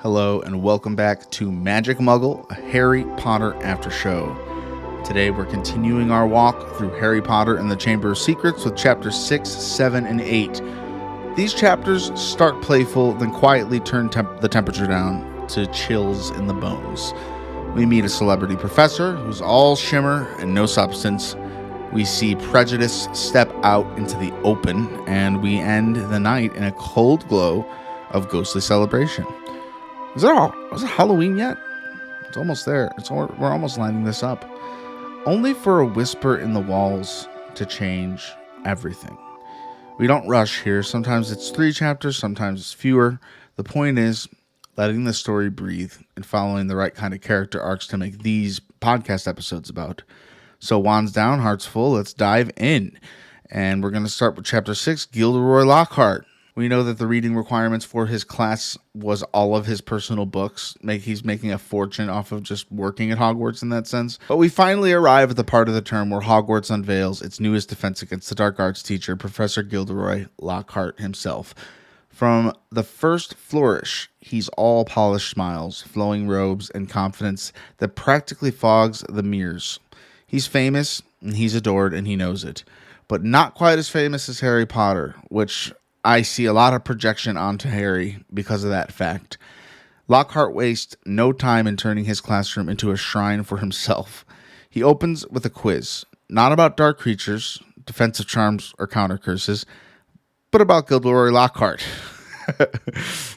Hello and welcome back to Magic Muggle, a Harry Potter Aftershow. Today we're continuing our walk through Harry Potter and the Chamber of Secrets with chapters 6, 7, and 8. These chapters start playful, then quietly turn the temperature down to chills in the bones. We meet a celebrity professor who's all shimmer and no substance. We see Prejudice step out into the open, and we end the night in a cold glow of ghostly celebration. Is it Halloween yet? It's almost there. We're almost lining this up. Only for a whisper in the walls to change everything. We don't rush here. Sometimes it's 3 chapters, sometimes it's fewer. The point is letting the story breathe and following the right kind of character arcs to make these podcast episodes about. So wands down, hearts full, let's dive in. And we're going to start with chapter 6, Gilderoy Lockhart. We know that the reading requirements for his class was all of his personal books. He's making a fortune off of just working at Hogwarts in that sense. But we finally arrive at the part of the term where Hogwarts unveils its newest defense against the dark arts teacher, Professor Gilderoy Lockhart himself. From the first flourish, he's all polished smiles, flowing robes, and confidence that practically fogs the mirrors. He's famous, and he's adored, and he knows it. But not quite as famous as Harry Potter, which I see a lot of projection onto Harry because of that fact. Lockhart wastes no time in turning his classroom into a shrine for himself. He opens with a quiz, not about dark creatures, defensive charms, or counter curses, but about Gilderoy Lockhart.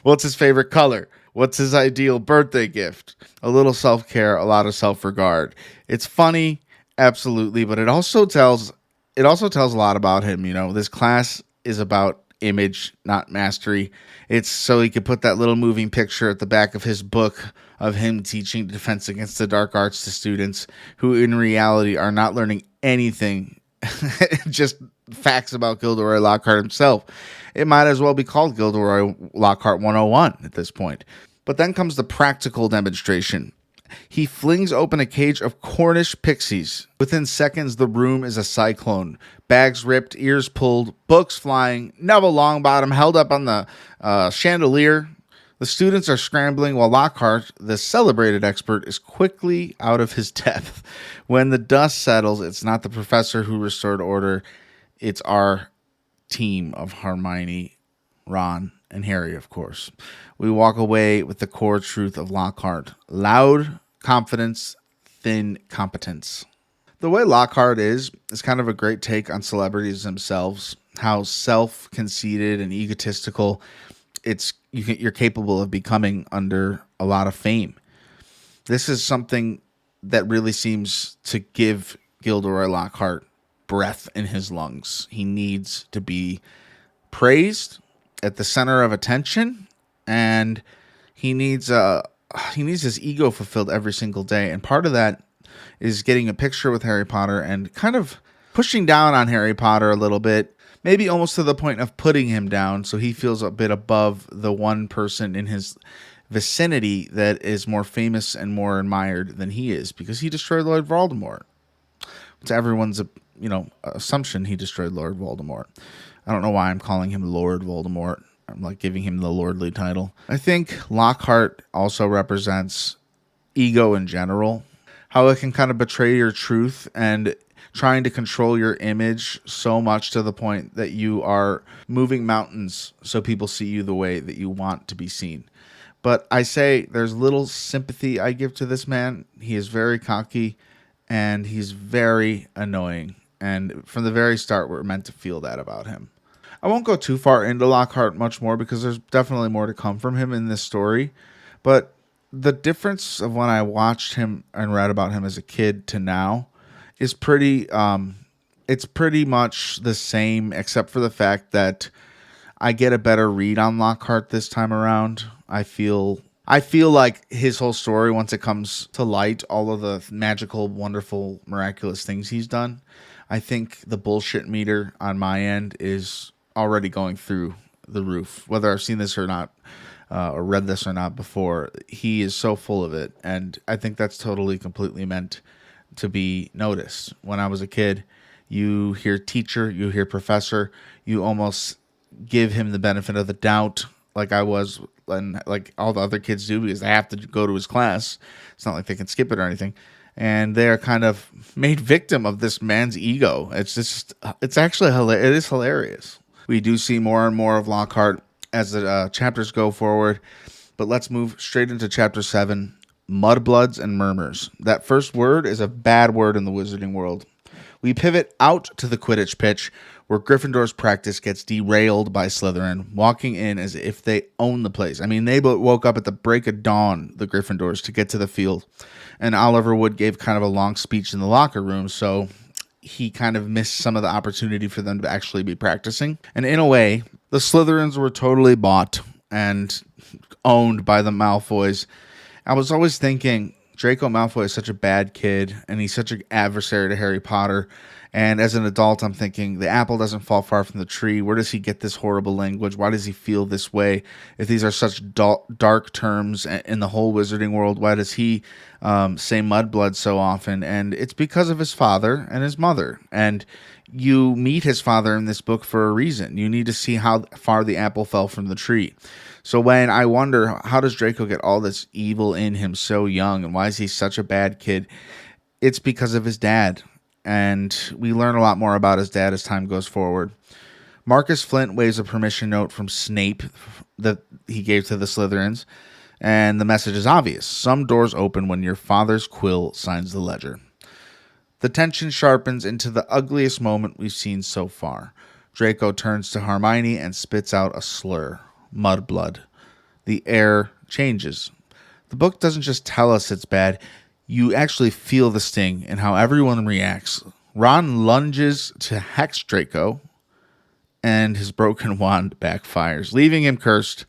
What's his favorite color? What's his ideal birthday gift? A little self-care, a lot of self-regard. It's funny, absolutely, but it also tells a lot about him. You know, this class is about image, not mastery. It's so he could put that little moving picture at the back of his book of him teaching defense against the dark arts to students who in reality are not learning anything, just facts about Gilderoy Lockhart himself. It might as well be called Gilderoy Lockhart 101 at this point. But then comes the practical demonstration. He flings open a cage of Cornish pixies. Within seconds, the room is a cyclone. Bags ripped, ears pulled, books flying, Neville Longbottom held up on the chandelier. The students are scrambling while Lockhart, the celebrated expert, is quickly out of his depth. When the dust settles, it's not the professor who restored order. It's our team of Hermione, Ron, and Harry, of course. We walk away with the core truth of Lockhart. Loud confidence, thin competence. The way Lockhart is kind of a great take on celebrities themselves. How self-conceited and egotistical you're capable of becoming under a lot of fame. This is something that really seems to give Gilderoy Lockhart breath in his lungs. He needs to be praised, at the center of attention, and he needs his ego fulfilled every single day. And part of that is getting a picture with Harry Potter and kind of pushing down on Harry Potter a little bit, maybe almost to the point of putting him down so he feels a bit above the one person in his vicinity that is more famous and more admired than he is, because he destroyed Lord Voldemort. It's everyone's assumption he destroyed Lord Voldemort. I don't know why I'm calling him Lord Voldemort. I'm like giving him the lordly title. I think Lockhart also represents ego in general. How it can kind of betray your truth and trying to control your image so much to the point that you are moving mountains so people see you the way that you want to be seen. But I say there's little sympathy I give to this man. He is very cocky and he's very annoying. And from the very start, we're meant to feel that about him. I won't go too far into Lockhart much more because there's definitely more to come from him in this story. But the difference of when I watched him and read about him as a kid to now is pretty much the same, except for the fact that I get a better read on Lockhart this time around. I feel like his whole story, once it comes to light, all of the magical, wonderful, miraculous things he's done, I think the bullshit meter on my end is already going through the roof. Whether I've seen this or not, or read this or not before, he is so full of it. And I think that's totally, completely meant to be noticed. When I was a kid, you hear teacher, you hear professor, you almost give him the benefit of the doubt. like I was, and like all the other kids do, because they have to go to his class. It's not like they can skip it or anything. And they are kind of made victim of this man's ego. It's actually hilarious. It is hilarious. We do see more and more of Lockhart as the chapters go forward. But let's move straight into chapter 7, Mudbloods and Murmurs. That first word is a bad word in the wizarding world. We pivot out to the Quidditch pitch, where Gryffindor's practice gets derailed by Slytherin, walking in as if they own the place. I mean, they woke up at the break of dawn, the Gryffindors, to get to the field. And Oliver Wood gave kind of a long speech in the locker room, so he kind of missed some of the opportunity for them to actually be practicing. And in a way, the Slytherins were totally bought and owned by the Malfoys. I was always thinking, Draco Malfoy is such a bad kid, and he's such an adversary to Harry Potter. And as an adult, I'm thinking, the apple doesn't fall far from the tree. Where does he get this horrible language? Why does he feel this way? If these are such dark terms in the whole wizarding world, why does he say mudblood so often? And it's because of his father and his mother. And you meet his father in this book for a reason. You need to see how far the apple fell from the tree. So when I wonder, how does Draco get all this evil in him so young, and why is he such a bad kid? It's because of his dad. And we learn a lot more about his dad as time goes forward. Marcus Flint waves a permission note from Snape that he gave to the Slytherins, and the message is obvious. Some doors open when your father's quill signs the ledger. The tension sharpens into the ugliest moment we've seen so far. Draco turns to Hermione and spits out a slur. Mudblood. The air changes. The book doesn't just tell us it's bad. You actually feel the sting in how everyone reacts. Ron lunges to hex Draco, and his broken wand backfires, leaving him cursed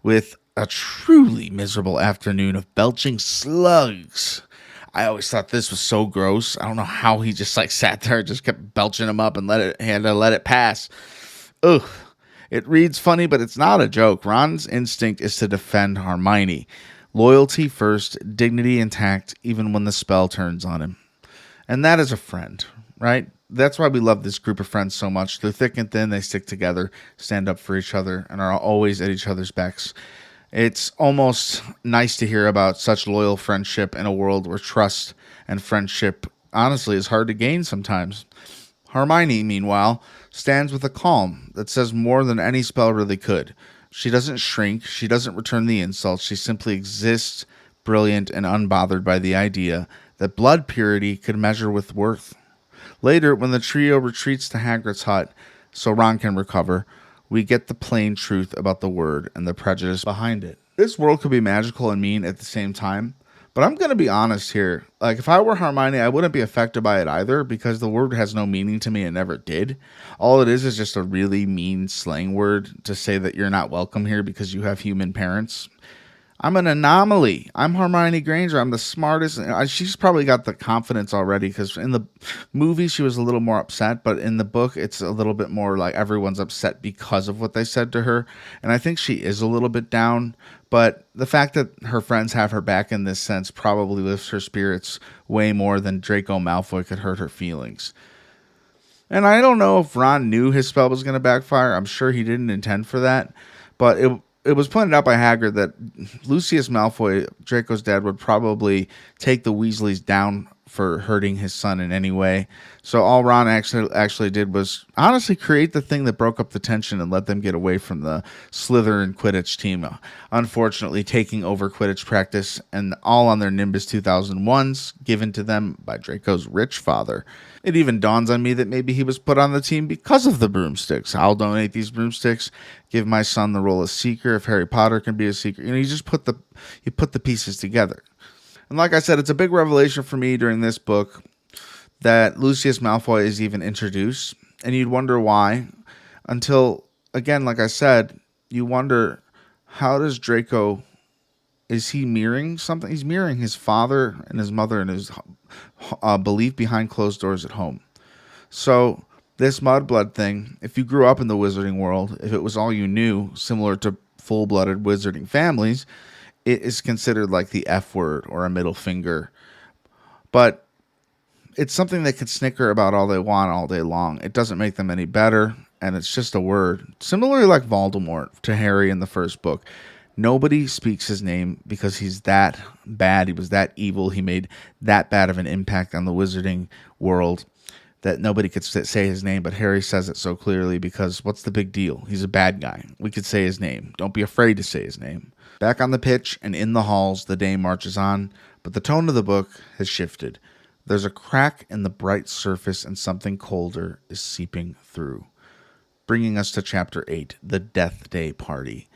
with a truly miserable afternoon of belching slugs. I always thought this was so gross. I don't know how he just sat there and just kept belching them up and had to let it pass. Ugh. It reads funny, but it's not a joke. Ron's instinct is to defend Hermione. Loyalty first, dignity intact, even when the spell turns on him. And that is a friend, right? That's why we love this group of friends so much. Through thick and thin, they stick together, stand up for each other, and are always at each other's backs. It's almost nice to hear about such loyal friendship in a world where trust and friendship, honestly, is hard to gain sometimes. Hermione, meanwhile, stands with a calm that says more than any spell really could. She doesn't shrink. She doesn't return the insults. She simply exists, brilliant and unbothered by the idea that blood purity could measure with worth. Later, when the trio retreats to Hagrid's hut so Ron can recover, we get the plain truth about the word and the prejudice behind it. This world could be magical and mean at the same time, but I'm going to be honest here. Like, if I were Hermione, I wouldn't be affected by it either, because the word has no meaning to me and never did. All it is just a really mean slang word to say that you're not welcome here because you have human parents. I'm an anomaly. I'm Hermione Granger. I'm the smartest. She's probably got the confidence already, because in the movie she was a little more upset, but in the book it's a little bit more like everyone's upset because of what they said to her. And I think she is a little bit down, but the fact that her friends have her back in this sense probably lifts her spirits way more than Draco Malfoy could hurt her feelings. And I don't know if Ron knew his spell was going to backfire. I'm sure he didn't intend for that, but it was pointed out by Hagrid that Lucius Malfoy, Draco's dad, would probably take the Weasleys down for hurting his son in any way. So all Ron actually did was honestly create the thing that broke up the tension and let them get away from the Slytherin Quidditch team. Unfortunately, taking over Quidditch practice, and all on their Nimbus 2001s given to them by Draco's rich father. It even dawns on me that maybe he was put on the team because of the broomsticks. I'll donate these broomsticks, give my son the role of seeker if Harry Potter can be a seeker. You just put the pieces together. And like I said, it's a big revelation for me during this book that Lucius Malfoy is even introduced. And you'd wonder why, until, again, like I said, you wonder, how does Draco, is he mirroring something? He's mirroring his father and his mother and his belief behind closed doors at home. So this mudblood thing, if you grew up in the wizarding world, if it was all you knew, similar to full-blooded wizarding families, it is considered like the F word or a middle finger. But it's something they can snicker about all they want all day long. It doesn't make them any better. and it's just a word. Similarly like Voldemort to Harry in the first book. Nobody speaks his name because he's that bad. He was that evil. He made that bad of an impact on the wizarding world that nobody could say his name, but Harry says it so clearly because what's the big deal? He's a bad guy. We could say his name. Don't be afraid to say his name. Back on the pitch and in the halls, the day marches on, but the tone of the book has shifted. There's a crack in the bright surface and something colder is seeping through. Bringing us to Chapter 8, The Death Day Party.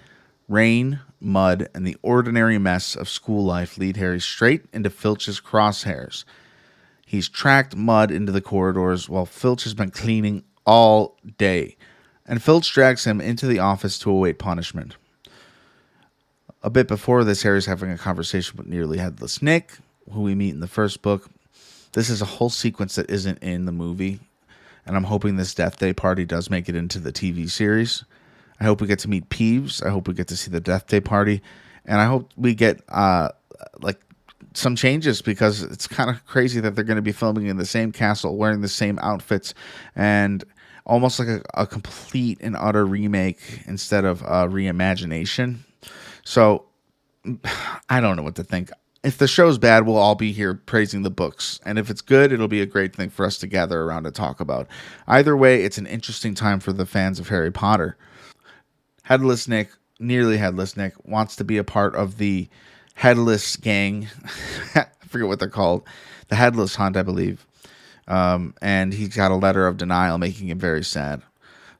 Rain, mud, and the ordinary mess of school life lead Harry straight into Filch's crosshairs. He's tracked mud into the corridors while Filch has been cleaning all day, and Filch drags him into the office to await punishment. A bit before this, Harry's having a conversation with nearly Headless Nick, who we meet in the first book. This is a whole sequence that isn't in the movie, and I'm hoping this Death Day Party does make it into the TV series. I hope we get to meet Peeves. I hope we get to see the Death Day Party. And I hope we get some changes because it's kind of crazy that they're going to be filming in the same castle, wearing the same outfits, and almost like a complete and utter remake instead of a reimagination. So I don't know what to think. If the show's bad, we'll all be here praising the books. And if it's good, it'll be a great thing for us to gather around and talk about. Either way, it's an interesting time for the fans of Harry Potter. Headless Nick, nearly Headless Nick, wants to be a part of the Headless gang. I forget what they're called. The Headless Hunt, I believe. And he's got a letter of denial, making him very sad.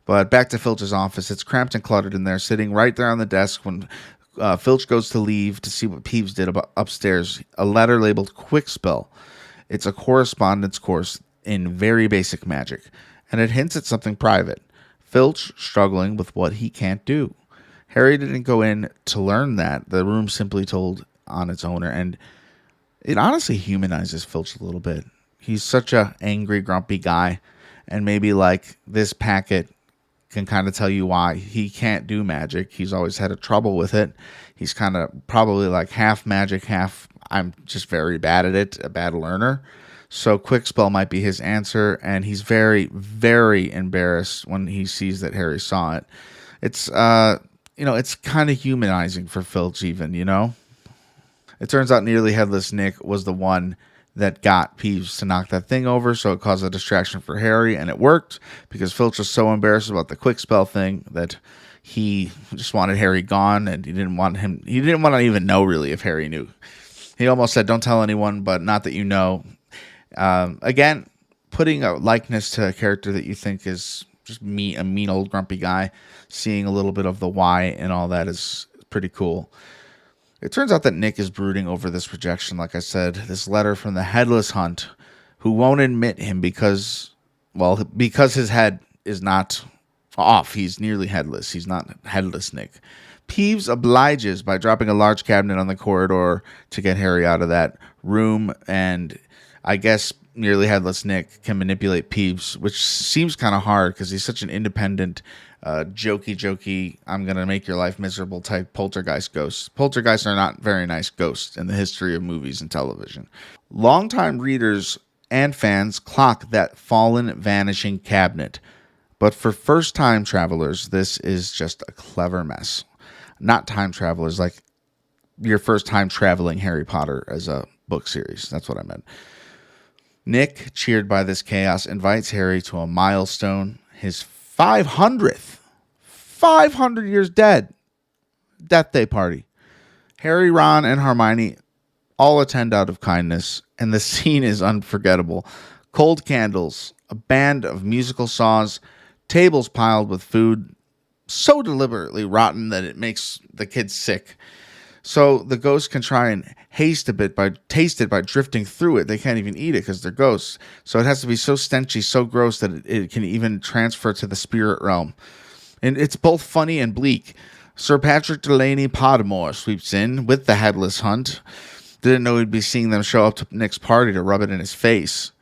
But back to Filch's office. It's cramped and cluttered in there, sitting right there on the desk when Filch goes to leave to see what Peeves did upstairs. A letter labeled Quick Spell. It's a correspondence course in very basic magic, and it hints at something private. Filch struggling with what he can't do. Harry didn't go in to learn that. The room simply told on its owner, and it honestly humanizes Filch a little bit. He's such a angry, grumpy guy, and maybe like this packet can kind of tell you why he can't do magic. He's always had a trouble with it. He's kind of probably like half magic, half I'm just very bad at it, a bad learner. So Quick Spell might be his answer, and he's very, very embarrassed when he sees that Harry saw it. It's, it's kind of humanizing for Filch even, It turns out nearly Headless Nick was the one that got Peeves to knock that thing over, so it caused a distraction for Harry, and it worked because Filch was so embarrassed about the Quick Spell thing that he just wanted Harry gone, and he didn't want to even know really if Harry knew. He almost said, "Don't tell anyone, but not that you know." Again, putting a likeness to a character that you think is just a mean old grumpy guy, seeing a little bit of the why and all that is pretty cool. It turns out that Nick is brooding over this rejection, like I said, this letter from the Headless Hunt, who won't admit him because his head is not off. He's nearly headless. He's not Headless Nick. Peeves obliges by dropping a large cabinet on the corridor to get Harry out of that room, and I guess nearly Headless Nick can manipulate Peeves, which seems kind of hard because he's such an independent, jokey, I'm going to make your life miserable type poltergeist ghost. Poltergeists are not very nice ghosts in the history of movies and television. Longtime readers and fans clock that fallen, vanishing cabinet. But for first-time travelers, this is just a clever mess. Not time travelers, like your first time traveling Harry Potter as a book series. That's what I meant. Nick, cheered by this chaos, invites Harry to a milestone, his 500th, 500 years dead, Death Day Party. Harry, Ron, and Hermione all attend out of kindness, and the scene is unforgettable. Cold candles, a band of musical saws, tables piled with food, so deliberately rotten that it makes the kids sick. So the ghosts can try and taste it by drifting through it. They can't even eat it because they're ghosts. So it has to be so stenchy, so gross that it can even transfer to the spirit realm. And it's both funny and bleak. Sir Patrick Delaney Podmore sweeps in with the Headless Hunt. Didn't know he'd be seeing them show up to Nick's party to rub it in his face.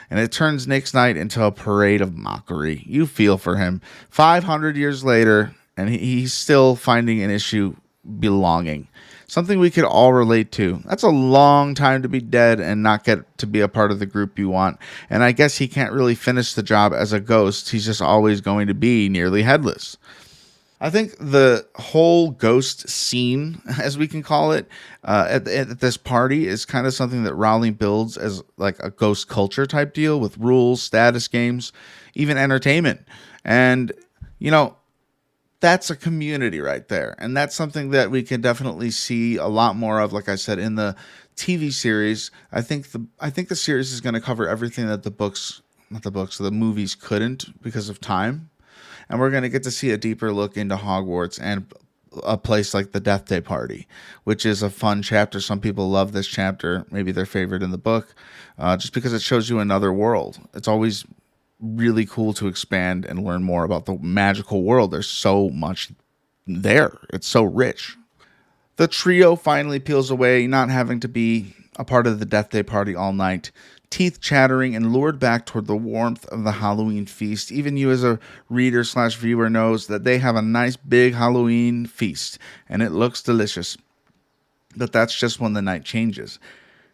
And it turns Nick's night into a parade of mockery. You feel for him. 500 years later, and he's still finding an issue belonging. something we could all relate to. That's a long time to be dead and not get to be a part of the group you want. And I guess he can't really finish the job as a ghost. He's just always going to be nearly headless. I think the whole ghost scene, as we can call it, at this party is kind of something that Rowling builds as like a ghost culture type deal with rules, status games, even entertainment. And, you know, that's a community right there. And that's something that we can definitely see a lot more of, like I said, in the TV series. I think the series is going to cover everything that the movies couldn't because of time. And we're going to get to see a deeper look into Hogwarts and a place like the Death Day Party, which is a fun chapter. Some people love this chapter, maybe their favorite in the book, just because it shows you another world. It's always really cool to expand and learn more about the magical world. There's so much there. It's so rich. The trio finally peels away, not having to be a part of the Death Day Party all night, teeth chattering and lured back toward the warmth of the Halloween feast. Even you as a reader/viewer knows that they have a nice big Halloween feast, and it looks delicious. But that's just when the night changes.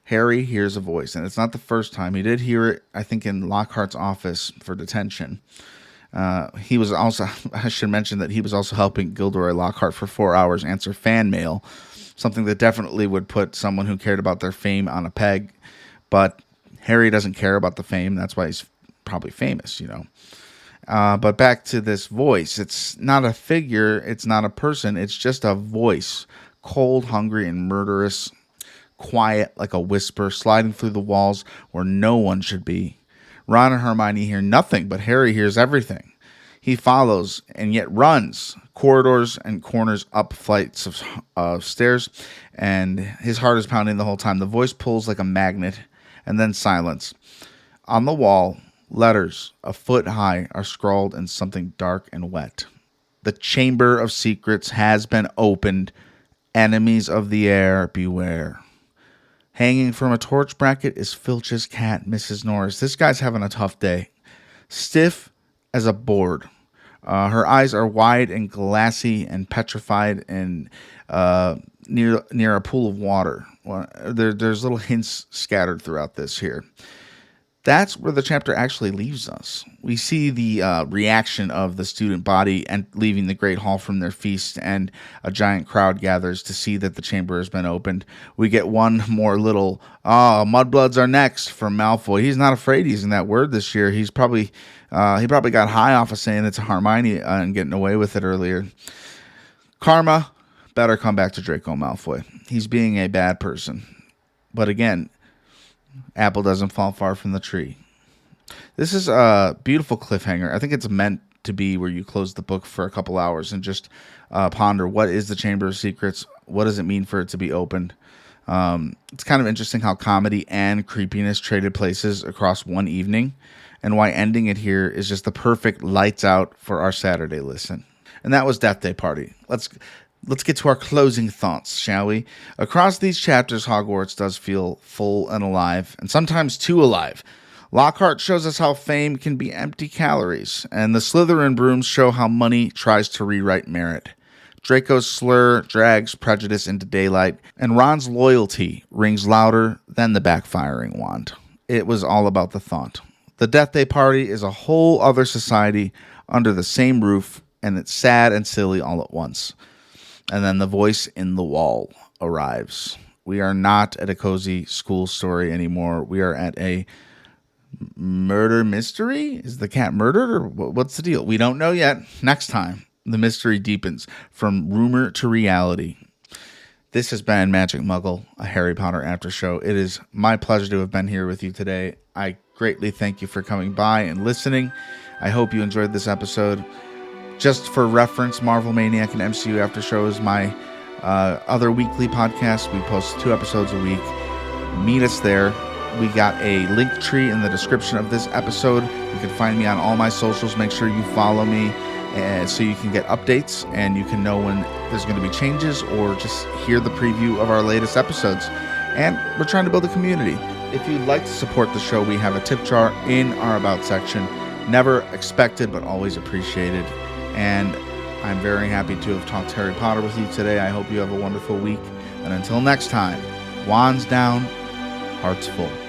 Harry hears a voice, and it's not the first time. He did hear it, I think, in Lockhart's office for detention. He was also, I should mention that he was also helping Gilderoy Lockhart for 4 hours answer fan mail, something that definitely would put someone who cared about their fame on a peg. But Harry doesn't care about the fame. That's why he's probably famous, you know. But back to this voice. It's not a figure. It's not a person. It's just a voice. Cold, hungry, and murderous. Quiet like a whisper, sliding through the walls where no one should be. Ron and Hermione hear nothing, but Harry hears everything. He follows and yet runs corridors and corners up flights of stairs, and his heart is pounding the whole time. The voice pulls like a magnet, and then silence. On the wall, letters a foot high are scrawled in something dark and wet. The Chamber of Secrets has been opened. Enemies of the air, beware. Hanging from a torch bracket is Filch's cat, Mrs. Norris. This guy's having a tough day. Stiff as a board. Her eyes are wide and glassy and petrified and near a pool of water. There's little hints scattered throughout this here. That's where the chapter actually leaves us. We see the reaction of the student body and leaving the Great Hall from their feast, and a giant crowd gathers to see that the chamber has been opened. We get one more little, mudbloods are next from Malfoy. He's not afraid using that word this year. He probably got high off of saying it to Hermione and getting away with it earlier. Karma better come back to Draco Malfoy. He's being a bad person. But again, apple doesn't fall far from the tree. This is a beautiful cliffhanger. I think it's meant to be where you close the book for a couple hours and just ponder, what is the Chamber of Secrets? What does it mean for it to be opened? It's kind of interesting how comedy and creepiness traded places across one evening, and why ending it here is just the perfect lights out for our Saturday listen. And that was Death Day Party. Let's get to our closing thoughts, shall we? Across these chapters, Hogwarts does feel full and alive, and sometimes too alive. Lockhart shows us how fame can be empty calories, and the Slytherin brooms show how money tries to rewrite merit. Draco's slur drags prejudice into daylight, and Ron's loyalty rings louder than the backfiring wand. It was all about the thought. The Death Day Party is a whole other society under the same roof, and it's sad and silly all at once. And then the voice in the wall arrives. We are not at a cozy school story anymore. We are at a murder mystery? Is the cat murdered, or what's the deal? We don't know yet. Next time, the mystery deepens from rumor to reality. This has been Magic Muggle, a Harry Potter Aftershow. It is my pleasure to have been here with you today. I greatly thank you for coming by and listening. I hope you enjoyed this episode. Just for reference, Marvel Maniac and MCU Aftershow is my other weekly podcast. We post 2 episodes a week. Meet us there. We got a link tree in the description of this episode. You can find me on all my socials. Make sure you follow me so you can get updates and you can know when there's going to be changes, or just hear the preview of our latest episodes. And we're trying to build a community. If you'd like to support the show, we have a tip jar in our About section. Never expected, but always appreciated. And I'm very happy to have talked Harry Potter with you today. I hope you have a wonderful week. And until next time, wands down, hearts full.